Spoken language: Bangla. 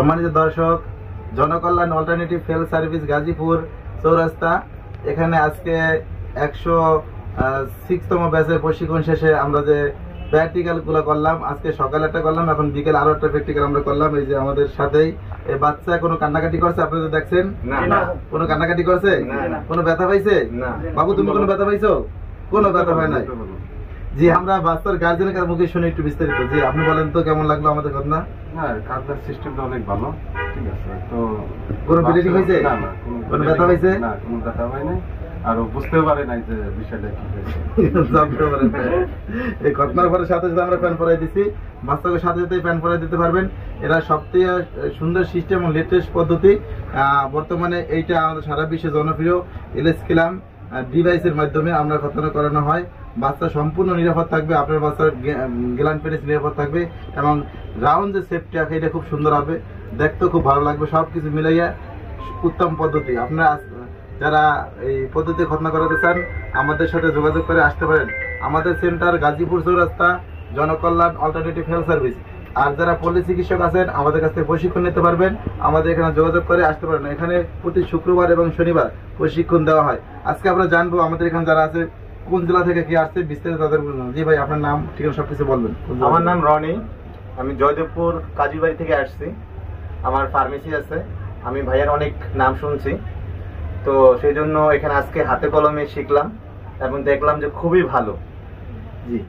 সম্মানিত দর্শক, Janakalyan alternative health service Gazipur চৌরাস্তা, এখানে আজকে 106তম ব্যাচের প্রশিক্ষণ শেষে আমরা যে প্র্যাকটিক্যাল গুলো করলাম, আজকে সকালে একটা করলাম, এখন বিকেল আরো একটা প্র্যাকটিক্যাল আমরা করলাম। এই যে আমাদের সাথেই এই বাচ্চা কোনো কান্নাকাটি করছে? আপনারা দেখছেন না, কোনো কান্নাকাটি করছে? কোনো ব্যথা পাইছে? বাবু তুমি কোনো ব্যথা পাইছো? কোনো ব্যথা হয় নাই। জি, আমরা বাচ্চার গার্জেনের মুখে শুনে একটু বিস্তারিত। জি, আপনি বলেন তো কেমন লাগলো আমাদের ঘটনা? হ্যাঁ, কাজের সিস্টেমটা অনেক ভালো। ঠিক আছে, তো কোনো ব্লিডিং হয়েছে? না না, কোনো ব্যথা হয়েছে? না, কোনো ব্যথা হয় নাই। আর বুঝতেও পারে নাই যে বিষয়টা কি হয়েছে। এই ঘটনার পরে সাথে সাথে আমরা প্যান পরাই দিচ্ছি। বাচ্চাকে সাথে সাথে প্যান পরাই দিতে পারবেন। এরা সবথেকে সুন্দর সিস্টেম এবং লেটেস্ট পদ্ধতি। বর্তমানে এইটা আমাদের সারা বিশ্বে জনপ্রিয় এলএসকিলাম ডিভাইসের মাধ্যমে আমরা খতনা করানো হয়। বাচ্চা সম্পূর্ণ নিরাপদ থাকবে, আপনার বাচ্চার গ্ল্যান্ড পেনিস নিরাপদ থাকবে এবং রাউন্ড যে সেফটি আছে এটা খুব সুন্দর হবে, দেখতেও খুব ভালো লাগবে। সবকিছু মিলাইয়া উত্তম পদ্ধতি। আপনারা যারা এই পদ্ধতি খতনা করাতে চান আমাদের সাথে যোগাযোগ করে আসতে পারেন। আমাদের সেন্টার গাজীপুর চৌরাস্তা, জনকল্যাণ অল্টারনেটিভ হেলথ সার্ভিস। আর যারা পল্লী চিকিৎসক আছেন আমাদের কাছ থেকে প্রশিক্ষণ নিতে পারবেন, আমাদের এখানে যোগাযোগ করে আসতে পারেন। এখানে প্রতি শুক্রবার এবং শনিবার প্রশিক্ষণ দেওয়া হয়। আজকে আমরা জানবো আমাদের এখানে যারা আছে কোন জেলা থেকে কি আসছে, বিস্তারিত তাদের। জি ভাই, আপনার নাম ঠিকানা সবকিছু বলবেন। আমার নাম রনি, আমি জয়দেবপুর কাজীবাড়ি থেকে আসছি। আমার ফার্মেসি আছে। আমি ভাইয়ের অনেক নাম শুনছি, তো সেই জন্য এখানে আজকে হাতে কলমে শিখলাম এবং দেখলাম যে খুবই ভালো। জি।